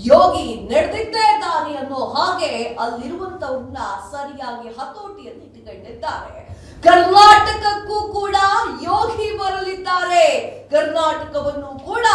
ಯೋಗಿ ನಡೆದಿದ್ದೇ ದಾರಿ ಅನ್ನೋ ಹಾಗೆ ಅಲ್ಲಿರುವಂತವ್ರನ್ನ ಸರಿಯಾಗಿ ಹತೋಟಿಯಲ್ಲಿ ಇಟ್ಟುಕೊಂಡಿದ್ದಾರೆ. ಕರ್ನಾಟಕಕ್ಕೂ ಕೂಡ ಯೋಗಿ ಬರಲಿದ್ದಾರೆ. ಕರ್ನಾಟಕವನ್ನು ಕೂಡ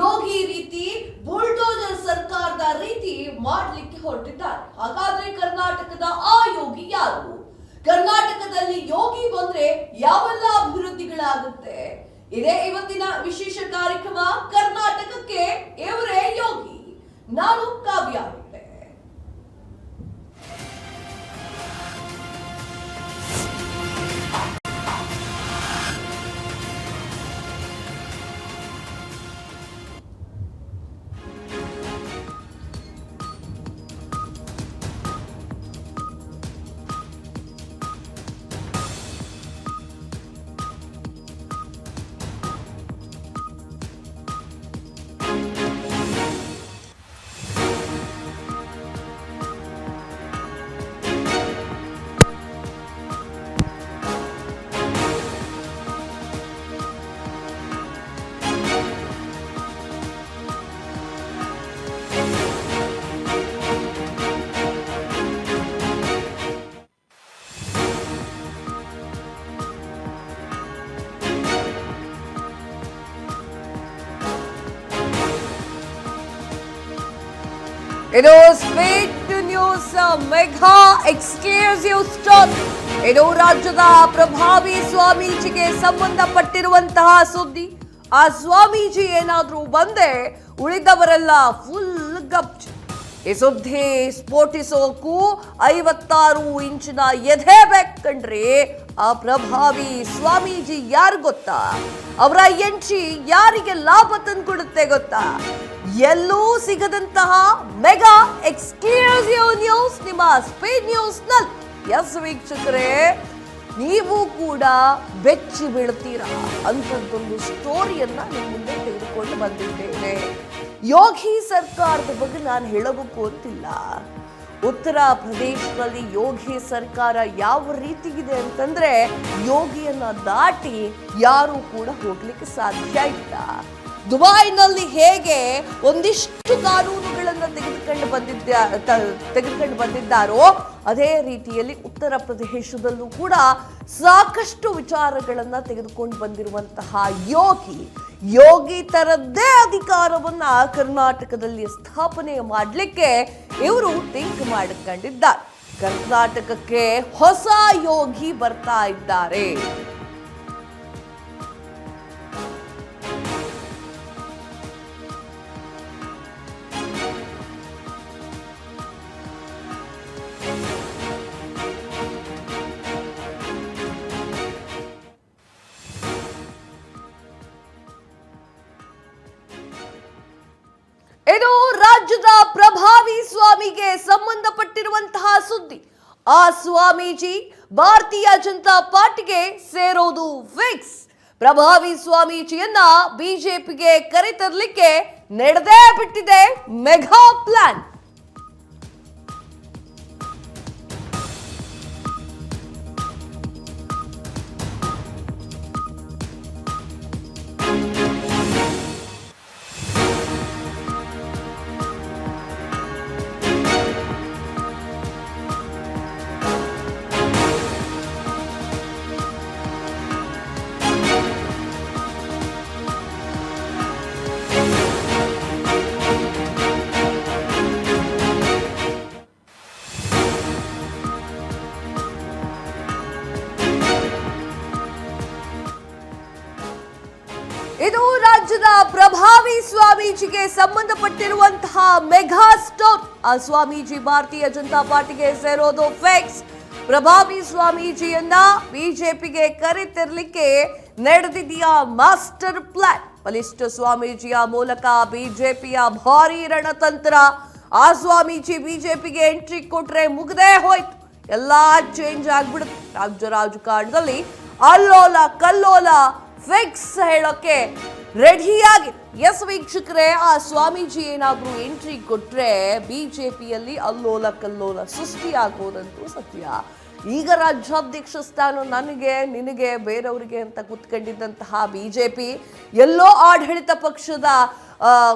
ಯೋಗಿ ರೀತಿ ಬುಲ್ಡೋಜರ್ ಸರ್ಕಾರದ ರೀತಿ ಮಾಡ್ಲಿಕ್ಕೆ ಹೊರಟಿದ್ದಾರೆ. ಹಾಗಾದ್ರೆ ಕರ್ನಾಟಕದ ಆ ಯೋಗಿ ಯಾರು? ಕರ್ನಾಟಕದಲ್ಲಿ ಯೋಗಿ ಬಂದ್ರೆ ಯಾವೆಲ್ಲ ಅಭಿವೃದ್ಧಿಗಳಾಗುತ್ತೆ? ಇದೇ ಇವತ್ತಿನ ವಿಶೇಷ ಕಾರ್ಯಕ್ರಮ ಕರ್ನಾಟಕಕ್ಕೆ ಇವರೇ ಯೋಗಿ. ನಾನು ಕಾವ್ಯ. ಇದು speed news mega exclusive stock. ಇದು ರಾಜ್ಯದ ಪ್ರಭಾವಿ ಸ್ವಾಮೀಜಿಗೆ ಸಂಬಂಧಪಟ್ಟಿರುವಂತಹ ಸುದ್ದಿ. ಆ ಸ್ವಾಮೀಜಿ ಏನಾದ್ರೂ ಬಂದೆ ಉಳಿದವರೆಲ್ಲ ಫುಲ್ ಗಪ್. ಈ ಸುದ್ದಿ ಸ್ಫೋಟಿಸೋಕು 56 ಇಂಚಿನ ಎದೆ ಬೇಕಂಡ್ರಿ. ಆ ಪ್ರಭಾವಿ ಸ್ವಾಮೀಜಿ ಯಾರು ಗೊತ್ತಾ? ಅವರ ಎಂಟ್ರಿ ಯಾರಿಗೆ ಲಾಭ ತಂದ್ಕೊಡುತ್ತೆ ಗೊತ್ತಾ? ಎಲ್ಲೂ ಸಿಗದಂತಹ ಮೆಗಾ ಎಕ್ಸ್ಕ್ಲೂಸಿವ್ ನ್ಯೂಸ್ ನಿಮ್ಮ ಸ್ಪೀಡ್ ನ್ಯೂಸ್ ನಲ್ಲಿ. ಎಸ್ ವೀಕ್ಷಕರೇ, ನೀವು ಕೂಡ ಬೆಚ್ಚಿ ಬೀಳ್ತೀರಾ ಅಂತದ್ದೊಂದು ಸ್ಟೋರಿಯನ್ನ ನಿಮ್ಮ ಮುಂದೆ ತೆಗೆದುಕೊಂಡು ಬಂದಿದ್ದೇನೆ. ಯೋಗಿ ಸರ್ಕಾರದ ಬಗ್ಗೆ ನಾನು ಹೇಳಬೇಕು ಅಂತಿಲ್ಲ. ಉತ್ತರ ಪ್ರದೇಶದಲ್ಲಿ ಯೋಗಿ ಸರ್ಕಾರ ಯಾವ ರೀತಿಗಿದೆ ಅಂತಂದ್ರೆ ಯೋಗಿಯನ್ನ ದಾಟಿ ಯಾರು ಕೂಡ ಹೋಗ್ಲಿಕ್ಕೆ ಸಾಧ್ಯ ಇಲ್ಲ. ದುಬೈನಲ್ಲಿ ಹೇಗೆ ಒಂದಿಷ್ಟು ಕಾನೂನುಗಳನ್ನು ತೆಗೆದುಕೊಂಡು ಬಂದಿದ್ದಾರೋ ಅದೇ ರೀತಿಯಲ್ಲಿ ಉತ್ತರ ಪ್ರದೇಶದಲ್ಲೂ ಕೂಡ ಸಾಕಷ್ಟು ವಿಚಾರಗಳನ್ನ ತೆಗೆದುಕೊಂಡು ಬಂದಿರುವಂತಹ ಯೋಗಿ ತರದ್ದೇ ಅಧಿಕಾರವನ್ನ ಕರ್ನಾಟಕದಲ್ಲಿ ಸ್ಥಾಪನೆ ಮಾಡಲಿಕ್ಕೆ ಇವರು ಥಿಂಕ್ ಮಾಡಿಕೊಂಡಿದ್ದಾರೆ. ಕರ್ನಾಟಕಕ್ಕೆ ಹೊಸ ಯೋಗಿ ಬರ್ತಾ ಇದ್ದಾರೆ. ಇದು ರಾಜ್ಯದ ಪ್ರಭಾವಿ ಸ್ವಾಮಿಗೆ ಸಂಬಂಧಪಟ್ಟಿರುವಂತಹ ಸುದ್ದಿ. ಆ ಸ್ವಾಮೀಜಿ ಭಾರತೀಯ ಜನತಾ ಪಾರ್ಟಿಗೆ ಸೇರೋದು ಫಿಕ್ಸ್. ಪ್ರಭಾವಿ ಸ್ವಾಮೀಜಿಯನ್ನ ಬಿಜೆಪಿಗೆ ಕರೆತರಲಿಕ್ಕೆ ನಡೆದೇ ಬಿಟ್ಟಿದೆ ಮೆಗಾ ಪ್ಲಾನ್. ಇದು ರಾಜ್ಯದ ಪ್ರಭಾವಿ ಸ್ವಾಮೀಜಿಗೆ ಸಂಬಂಧಪಟ್ಟಿರುವಂತಹ ಮೆಗಾ ಸ್ಟೋರ್. ಆ ಸ್ವಾಮೀಜಿ ಭಾರತೀಯ ಜನತಾ ಪಾರ್ಟಿಗೆ ಸೇರೋದು ಫಿಕ್ಸ್. ಪ್ರಭಾವಿ ಸ್ವಾಮೀಜಿಯನ್ನ ಬಿಜೆಪಿಗೆ ಕರೆತರಲಿಕ್ಕೆ ನಡೆದಿದೆಯಾ ಮಾಸ್ಟರ್ ಪ್ಲಾನ್. ಬಲಿಷ್ಠ ಸ್ವಾಮೀಜಿಯ ಮೂಲಕ ಬಿಜೆಪಿಯ ಭಾರಿ ರಣತಂತ್ರ. ಆ ಸ್ವಾಮೀಜಿ ಬಿಜೆಪಿಗೆ ಎಂಟ್ರಿ ಕೊಟ್ರೆ ಮುಗ್ದೇ ಹೋಯ್ತು, ಎಲ್ಲಾ ಚೇಂಜ್ ಆಗ್ಬಿಡುತ್ತೆ. ರಾಜ್ಯ ರಾಜಕಾರಣದಲ್ಲಿ ಅಲ್ಲೋಲ ಕಲ್ಲೋಲ ಫಿಕ್ಸ್ ಹೇಳೋಕೆ ರೆಡಿಯಾಗಿ. ಎಸ್ ವೀಕ್ಷಕರೇ, ಆ ಸ್ವಾಮೀಜಿ ಏನಾದ್ರೂ ಎಂಟ್ರಿ ಕೊಟ್ರೆ ಬಿಜೆಪಿಯಲ್ಲಿ ಅಲ್ಲೋಲ ಕಲ್ಲೋಲ ಸೃಷ್ಟಿಯಾಗೋದಂತೂ ಸತ್ಯ. ಈಗ ರಾಜ್ಯಾಧ್ಯಕ್ಷ ಸ್ಥಾನ ನನಗೆ ನಿನಗೆ ಬೇರೆಯವರಿಗೆ ಅಂತ ಕೂತ್ಕೊಂಡಿದ್ದಂತಹ ಬಿಜೆಪಿ ಎಲ್ಲೋ ಆಡಳಿತ ಪಕ್ಷದ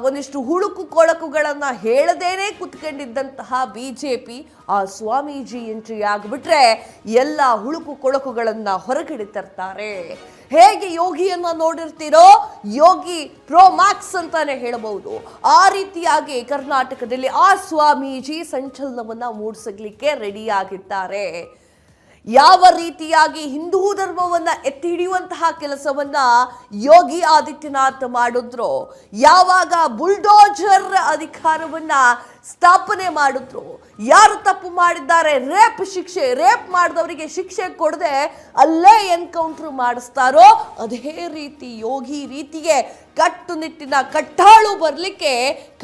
ಒಂದಿಷ್ಟು ಹುಳುಕು ಕೊಳಕುಗಳನ್ನ ಹೇಳದೇನೆ ಕುತ್ಕೊಂಡಿದ್ದಂತಹ ಬಿಜೆಪಿ ಆ ಸ್ವಾಮೀಜಿ ಎಂಟ್ರಿ ಆಗ್ಬಿಟ್ರೆ ಎಲ್ಲ ಹುಳುಕು ಕೊಳಕುಗಳನ್ನ ಹೊರಗಡೆ ತರ್ತಾರೆ. ಹೇಗೆ ಯೋಗಿಯನ್ನ ನೋಡಿರ್ತೀರೋ, ಯೋಗಿ ಪ್ರೋ ಮ್ಯಾಕ್ಸ್ ಅಂತಾನೆ ಹೇಳಬಹುದು, ಆ ರೀತಿಯಾಗಿ ಕರ್ನಾಟಕದಲ್ಲಿ ಆ ಸ್ವಾಮೀಜಿ ಸಂಚಲನವನ್ನ ಮೂಡಿಸಲಿಕ್ಕೆ ರೆಡಿ ಆಗಿದ್ದಾರೆ. ಯಾವ ರೀತಿಯಾಗಿ ಹಿಂದೂ ಧರ್ಮವನ್ನ ಎತ್ತಿ ಹಿಡಿಯುವಂತಹ ಕೆಲಸವನ್ನ ಯೋಗಿ ಆದಿತ್ಯನಾಥ್ ಮಾಡಿದ್ರು, ಯಾವಾಗ ಬುಲ್ಡೋಜರ್ ಅಧಿಕಾರವನ್ನ ಸ್ಥಾಪನೆ ಮಾಡಿದ್ರು, ಯಾರು ತಪ್ಪು ಮಾಡಿದ್ದಾರೆ ರೇಪ್ ಮಾಡಿದವರಿಗೆ ಶಿಕ್ಷೆ ಕೊಡದೆ ಅಲ್ಲೇ ಎನ್ಕೌಂಟರ್ ಮಾಡಿಸ್ತಾರೋ, ಅದೇ ರೀತಿ ಯೋಗಿ ರೀತಿಗೆ ಕಟ್ಟುನಿಟ್ಟಿನ ಕಟ್ಟಾಳು ಬರಲಿಕ್ಕೆ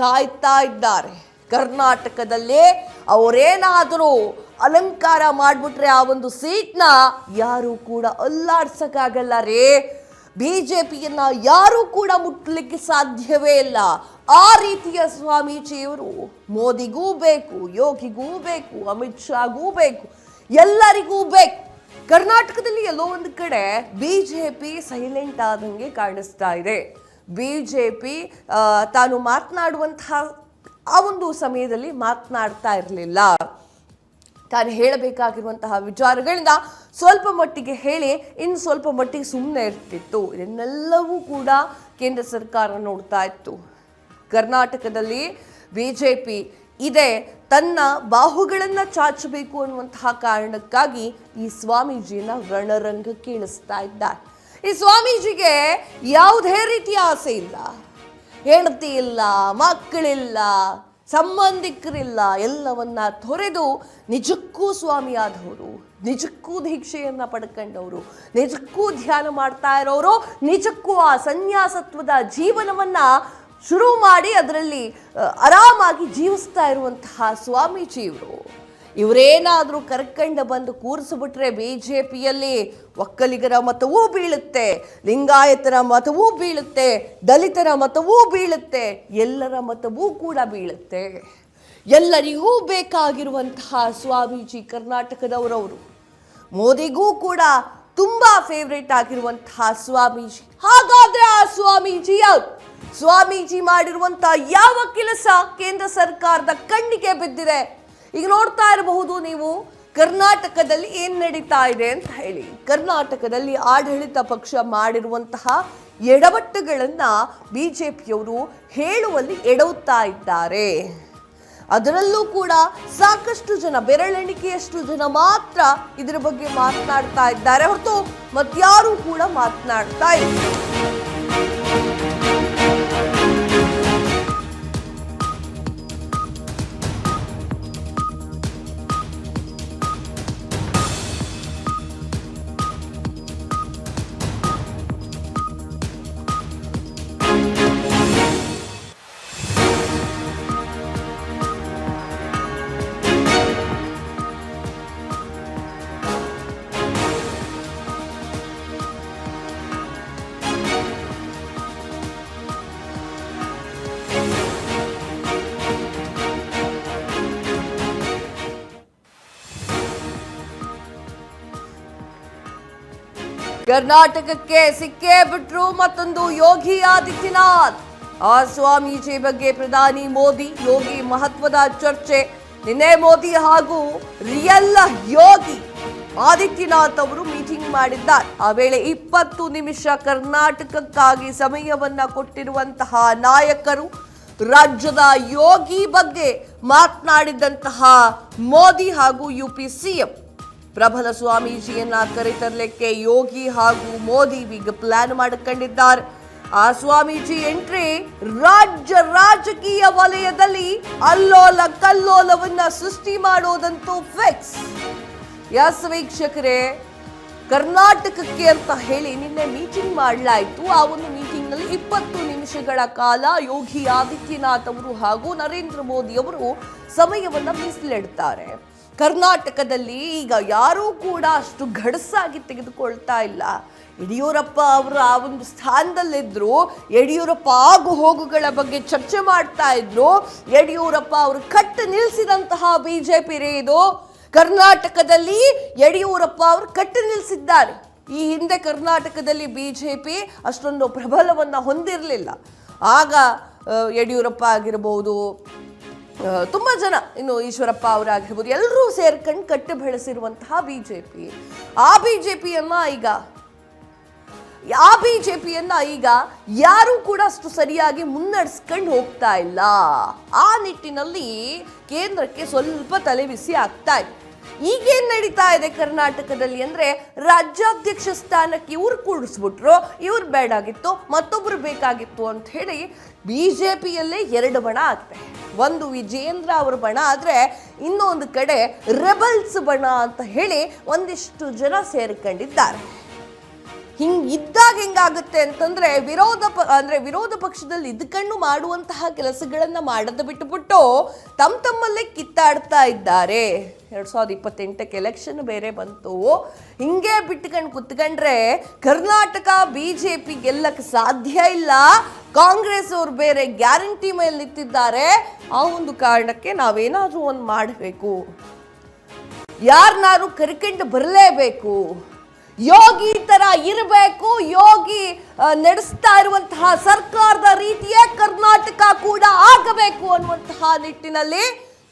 ಕಾಯ್ತಾ ಇದ್ದಾರೆ. ಕರ್ನಾಟಕದಲ್ಲಿ ಅವರೇನಾದರೂ ಅಲಂಕಾರ ಮಾಡ್ಬಿಟ್ರೆ ಆ ಒಂದು ಸೀಟ್ನ ಯಾರು ಕೂಡ ಅಲ್ಲಾಡ್ಸಕ್ಕಾಗಲ್ಲ ರೀ. ಬಿಜೆಪಿಯನ್ನ ಯಾರು ಕೂಡ ಮುಟ್ಲಿಕ್ಕೆ ಸಾಧ್ಯವೇ ಇಲ್ಲ. ಆ ರೀತಿಯ ಸ್ವಾಮೀಜಿಯವರು ಮೋದಿಗೂ ಬೇಕು, ಯೋಗಿಗೂ ಬೇಕು, ಅಮಿತ್ ಶಾಗೂ ಬೇಕು, ಎಲ್ಲರಿಗೂ ಬೇಕು. ಕರ್ನಾಟಕದಲ್ಲಿ ಎಲ್ಲೋ ಒಂದು ಕಡೆ ಬಿಜೆಪಿ ಸೈಲೆಂಟ್ ಆದಂಗೆ ಕಾಣಿಸ್ತಾ ಇದೆ. ಬಿಜೆಪಿ ತಾನು ಮಾತನಾಡುವಂತಹ ಆ ಒಂದು ಸಮಯದಲ್ಲಿ ಮಾತನಾಡ್ತಾ ಇರಲಿಲ್ಲ. ತಾನು ಹೇಳಬೇಕಾಗಿರುವಂತಹ ವಿಚಾರಗಳಿಂದ ಸ್ವಲ್ಪ ಮಟ್ಟಿಗೆ ಹೇಳಿ ಇನ್ನು ಸ್ವಲ್ಪ ಮಟ್ಟಿಗೆ ಸುಮ್ಮನೆ ಇರ್ತಿತ್ತು. ಇದನ್ನೆಲ್ಲವೂ ಕೂಡ ಕೇಂದ್ರ ಸರ್ಕಾರ ನೋಡ್ತಾ ಇತ್ತು. ಕರ್ನಾಟಕದಲ್ಲಿ ಬಿಜೆಪಿ ಇದೆ, ತನ್ನ ಬಾಹುಗಳನ್ನು ಚಾಚಬೇಕು ಅನ್ನುವಂತಹ ಕಾರಣಕ್ಕಾಗಿ ಈ ಸ್ವಾಮೀಜಿನ ರಣರಂಗಕ್ಕೆ ಇಳಿಸ್ತಾ ಇದ್ದಾರೆ. ಈ ಸ್ವಾಮೀಜಿಗೆ ಯಾವುದೇ ರೀತಿಯ ಆಸೆ ಇಲ್ಲ, ಹೆಂಡತಿ ಇಲ್ಲ, ಮಕ್ಕಳಿಲ್ಲ, ಸಂಬಂಧಿಕರಿಲ್ಲ, ಎಲ್ಲವನ್ನ ತೊರೆದು ನಿಜಕ್ಕೂ ಸ್ವಾಮಿಯಾದವರು, ನಿಜಕ್ಕೂ ದೀಕ್ಷೆಯನ್ನ ಪಡ್ಕೊಂಡವರು, ನಿಜಕ್ಕೂ ಧ್ಯಾನ ಮಾಡ್ತಾ ಇರೋರು, ನಿಜಕ್ಕೂ ಆ ಸನ್ಯಾಸತ್ವದ ಜೀವನವನ್ನ ಶುರು ಮಾಡಿ ಅದರಲ್ಲಿ ಆರಾಮಾಗಿ ಜೀವಿಸ್ತಾ ಇರುವಂತಹ ಸ್ವಾಮೀಜಿ ಇವರೇನಾದರೂ ಕರ್ಕಂಡು ಬಂದು ಕೂರಿಸ್ಬಿಟ್ರೆ ಬಿಜೆಪಿಯಲ್ಲಿ ಒಕ್ಕಲಿಗರ ಮತವೂ ಬೀಳುತ್ತೆ, ಲಿಂಗಾಯತರ ಮತವೂ ಬೀಳುತ್ತೆ, ದಲಿತರ ಮತವೂ ಬೀಳುತ್ತೆ, ಎಲ್ಲರ ಮತವೂ ಕೂಡ ಬೀಳುತ್ತೆ. ಎಲ್ಲರಿಗೂ ಬೇಕಾಗಿರುವಂತಹ ಸ್ವಾಮೀಜಿ ಕರ್ನಾಟಕದವರವರು. ಮೋದಿಗೂ ಕೂಡ ತುಂಬಾ ಫೇವ್ರೇಟ್ ಆಗಿರುವಂತಹ ಸ್ವಾಮೀಜಿ. ಹಾಗಾದ್ರೆ ಆ ಸ್ವಾಮೀಜಿ ಯಾರು? ಸ್ವಾಮೀಜಿ ಮಾಡಿರುವಂತಹ ಯಾವ ಕೆಲಸ ಕೇಂದ್ರ ಸರ್ಕಾರದ ಕಣ್ಣಿಗೆ ಬಿದ್ದಿದೆ? ಈಗ ನೋಡ್ತಾ ಇರಬಹುದು ನೀವು, ಕರ್ನಾಟಕದಲ್ಲಿ ಏನ್ ನಡೀತಾ ಇದೆ ಅಂತ ಹೇಳಿ. ಕರ್ನಾಟಕದಲ್ಲಿ ಆಡಳಿತ ಪಕ್ಷ ಮಾಡಿರುವಂತಹ ಎಡವಟ್ಟುಗಳನ್ನ ಬಿಜೆಪಿಯವರು ಹೇಳುವಲ್ಲಿ ಎಡವುತ್ತಾ ಇದ್ದಾರೆ. ಅದರಲ್ಲೂ ಕೂಡ ಸಾಕಷ್ಟು ಜನ, ಬೆರಳೆಣಿಕೆಯಷ್ಟು ಜನ ಮಾತ್ರ ಇದರ ಬಗ್ಗೆ ಮಾತನಾಡ್ತಾ ಇದ್ದಾರೆ ಹೊರತು ಮತ್ಯಾರೂ ಕೂಡ ಮಾತನಾಡ್ತಾ ಇಲ್ಲ. ಕರ್ನಾಟಕಕ್ಕೆ ಸಿಕ್ಕೇ ಬಿಟ್ರು ಮತ್ತೊಂದು ಯೋಗಿ ಆದಿತ್ಯನಾಥ್. ಆ ಸ್ವಾಮೀಜಿ ಬಗ್ಗೆ ಪ್ರಧಾನಿ ಮೋದಿ ಯೋಗಿ ಮಹತ್ವದ ಚರ್ಚೆ. ನಿನ್ನೆ ಮೋದಿ ಹಾಗೂ ರಿಯಲ್ ಯೋಗಿ ಆದಿತ್ಯನಾಥ್ ಅವರು ಮೀಟಿಂಗ್ ಮಾಡಿದ್ದಾರೆ. ಆ ವೇಳೆ 20 ನಿಮಿಷ ಕರ್ನಾಟಕಕ್ಕಾಗಿ ಸಮಯವನ್ನ ಕೊಟ್ಟಿರುವಂತಹ ನಾಯಕರು, ರಾಜ್ಯದ ಯೋಗಿ ಬಗ್ಗೆ ಮಾತನಾಡಿದಂತಹ ಮೋದಿ ಹಾಗೂ ಯುಪಿ ಸಿಎಂ. ಪ್ರಬಲ ಸ್ವಾಮೀಜಿಯನ್ನ ಕರೆತರಲಿಕ್ಕೆ ಯೋಗಿ ಹಾಗೂ ಮೋದಿ ಈಗ ಪ್ಲಾನ್ ಮಾಡಿಕೊಂಡಿದ್ದಾರೆ. ಆ ಸ್ವಾಮೀಜಿ ಎಂಟ್ರಿ ರಾಜ್ಯ ರಾಜಕೀಯ ವಲಯದಲ್ಲಿ ಅಲ್ಲೋಲ ಕಲ್ಲೋಲವನ್ನ ಸೃಷ್ಟಿ ಮಾಡೋದಂತೂ ಫಿಕ್ಸ್. ಎಸ್ ವೀಕ್ಷಕರೇ, ಕರ್ನಾಟಕಕ್ಕೆ ಅಂತ ಹೇಳಿ ನಿನ್ನೆ ಮೀಟಿಂಗ್ ಮಾಡಲಾಯಿತು. ಆ ಒಂದು ಮೀಟಿಂಗ್ ನಲ್ಲಿ 20 ನಿಮಿಷಗಳ ಕಾಲ ಯೋಗಿ ಆದಿತ್ಯನಾಥ್ ಅವರು ಹಾಗೂ ನರೇಂದ್ರ ಮೋದಿ ಅವರು ಸಮಯವನ್ನ ಮೀಸಲಿಡ್ತಾರೆ. ಕರ್ನಾಟಕದಲ್ಲಿ ಈಗ ಯಾರೂ ಕೂಡ ಅಷ್ಟು ಗಡಸಾಗಿ ತೆಗೆದುಕೊಳ್ತಾ ಇಲ್ಲ. ಯಡಿಯೂರಪ್ಪ ಅವರು ಆ ಒಂದು ಸ್ಥಾನದಲ್ಲಿದ್ರು, ಯಡಿಯೂರಪ್ಪ ಆಗು ಹೋಗುಗಳ ಬಗ್ಗೆ ಚರ್ಚೆ ಮಾಡ್ತಾ ಇದ್ರು. ಯಡಿಯೂರಪ್ಪ ಅವರು ಕಟ್ಟು ನಿಲ್ಲಿಸಿದಂತಹ ಬಿಜೆಪಿ ರೇ ಇದು. ಕರ್ನಾಟಕದಲ್ಲಿ ಯಡಿಯೂರಪ್ಪ ಅವರು ಕಟ್ಟು ನಿಲ್ಲಿಸಿದ್ದಾರೆ. ಈ ಹಿಂದೆ ಕರ್ನಾಟಕದಲ್ಲಿ ಬಿಜೆಪಿ ಅಷ್ಟೊಂದು ಪ್ರಬಲವನ್ನ ಹೊಂದಿರಲಿಲ್ಲ. ಆಗ ಯಡಿಯೂರಪ್ಪ ಆಗಿರ್ಬೋದು, ತುಂಬ ಜನ, ಇನ್ನು ಈಶ್ವರಪ್ಪ ಅವರಾಗಿರ್ಬೋದು, ಎಲ್ಲರೂ ಸೇರ್ಕೊಂಡು ಕಟ್ಟು ಬೆಳೆಸಿರುವಂತಹ ಬಿಜೆಪಿ. ಆ ಬಿಜೆಪಿಯನ್ನ ಈಗ ಯಾರೂ ಕೂಡ ಅಷ್ಟು ಸರಿಯಾಗಿ ಮುನ್ನಡೆಸ್ಕೊಂಡು ಹೋಗ್ತಾ ಇಲ್ಲ. ಆ ನಿಟ್ಟಿನಲ್ಲಿ ಕೇಂದ್ರಕ್ಕೆ ಸ್ವಲ್ಪ ತಲೆಬಿಸಿ ಆಗ್ತಾ ಇದೆ. ಈಗೇನ್ ನಡೀತಾ ಇದೆ ಕರ್ನಾಟಕದಲ್ಲಿ ಅಂದ್ರೆ, ರಾಜ್ಯಾಧ್ಯಕ್ಷ ಸ್ಥಾನಕ್ಕೆ ಇವ್ರು ಕೂಡಿಸ್ಬಿಟ್ರು, ಇವ್ರು ಬೇಡಾಗಿತ್ತು, ಮತ್ತೊಬ್ರು ಬೇಕಾಗಿತ್ತು ಅಂತ ಹೇಳಿ ಬಿಜೆಪಿಯಲ್ಲೇ ಎರಡು ಬಣ ಆಗಿದೆ. ಒಂದು ವಿಜೇಂದ್ರ ಅವ್ರ ಬಣ ಆದ್ರೆ, ಇನ್ನೊಂದು ಕಡೆ ರೆಬಲ್ಸ್ ಬಣ ಅಂತ ಹೇಳಿ ಒಂದಿಷ್ಟು ಜನ ಸೇರ್ಕೊಂಡಿದ್ದಾರೆ. ಇದ್ದಾಗ ಹೆಂಗಾಗುತ್ತೆ ಅಂತಂದ್ರೆ, ವಿರೋಧ ಪಕ್ಷದಲ್ಲಿ ಇದ್ಕೊಂಡು ಮಾಡುವಂತಹ ಕೆಲಸಗಳನ್ನ ಮಾಡದ ಬಿಟ್ಟುಬಿಟ್ಟು ತಮ್ಮಲ್ಲೇ ಕಿತ್ತಾಡ್ತಾ ಇದ್ದಾರೆ. 2028ಕ್ಕೆ ಎಲೆಕ್ಷನ್ ಬೇರೆ ಬಂತು. ಹಿಂಗೆ ಬಿಟ್ಕೊಂಡು ಕುತ್ಕೊಂಡ್ರೆ ಕರ್ನಾಟಕ ಬಿಜೆಪಿ ಗೆಲ್ಲಕ್ಕೆ ಸಾಧ್ಯ ಇಲ್ಲ. ಕಾಂಗ್ರೆಸ್ ಅವ್ರು ಬೇರೆ ಗ್ಯಾರಂಟಿ ಮೇಲೆ ನಿಂತಿದ್ದಾರೆ. ಆ ಒಂದು ಕಾರಣಕ್ಕೆ ನಾವೇನಾದ್ರೂ ಒಂದು ಮಾಡಬೇಕು, ಯಾರನ್ನಾರು ಕರ್ಕೊಂಡು ಬರಲೇಬೇಕು, ಯೋಗಿ ತರ ಇರಬೇಕು, ಯೋಗಿ ನಡೆಸ್ತಾ ಇರುವಂತಹ ಸರ್ಕಾರದ ರೀತಿಯೇ ಕರ್ನಾಟಕ ಕೂಡ ಆಗಬೇಕು ಅನ್ನುವಂತಹ ನಿಟ್ಟಿನಲ್ಲಿ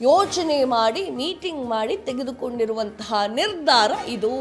ಯೋಚನೆ ಮಾಡಿ, ಮೀಟಿಂಗ್ ಮಾಡಿ ತೆಗೆದುಕೊಂಡಿರುವಂತಹ ನಿರ್ಧಾರ ಇದು.